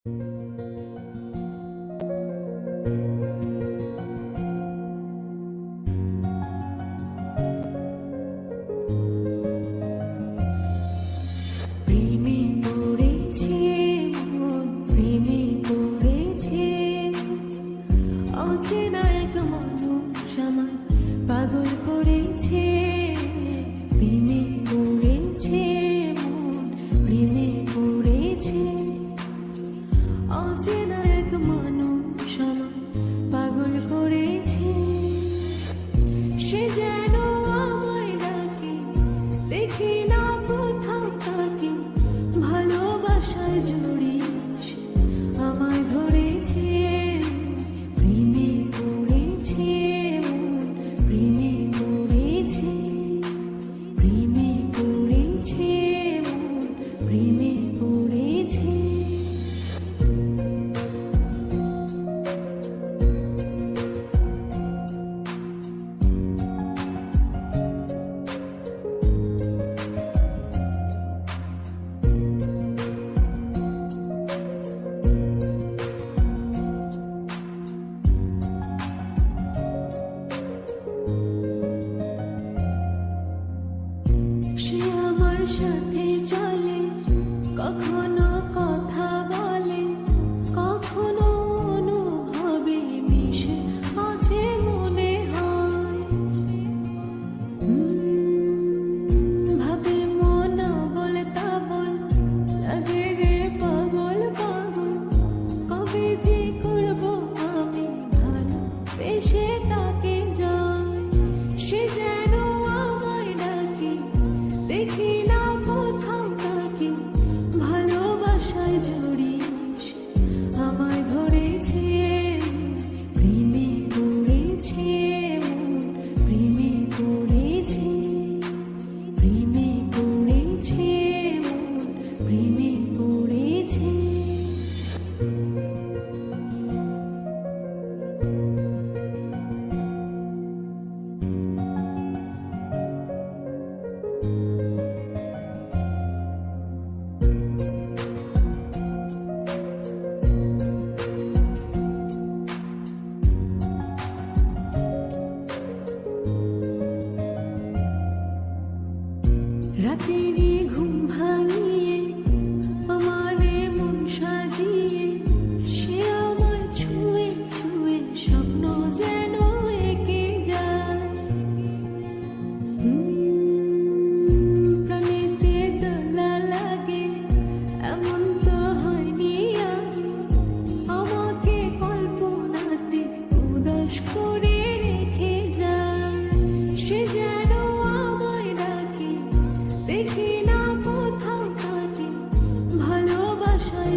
অচেনা এক মানুষ আমায় পাগল করেছে, প্রেমে পড়েছে মন, প্রেমে পড়েছে। অচেনা এক মানুষ আমায় পাগল করেছে, সে যেন আমায় ডাকে, দেখি না কোথাও তাকে, ভালোবাসায় জড়িয়ে আমায় ধরেছে। সে আমার সাথে চলে, কখনো কথা বলে, কখনো অনুভবে মিশে আছে মনে হয়। ভাবে মন বলে তা বল, লাগে রে পাগল পাগল, কবে যে করবো আমি ভালো বেশে তাকে যায়। সে যেন আমায় ডাকে, দেখি না কোথাও তাকে, ভালোবাসায় জড়িয়ে আমায় ধরেছে। প্রেমে পড়েছে মন, প্রেমে পড়েছে, প্রেমে পড়েছে মন, প্রেমে পড়েছে। রাতেরই ঘুম ভাঙিয়ে আমারে মন সাজিয়ে, সে আমার ছুঁয়ে ছুঁয়ে স্বপ্ন যেন এঁকে যায়। প্রাণেতে দোলা লাগে, এমন তো হয়নি আগে, আমাকে কল্পনাতে উদাস করে রেখে যায়। সে যেন আমায় ডাকে, দেখি না কোথাও তাকে, ভালোবাসায়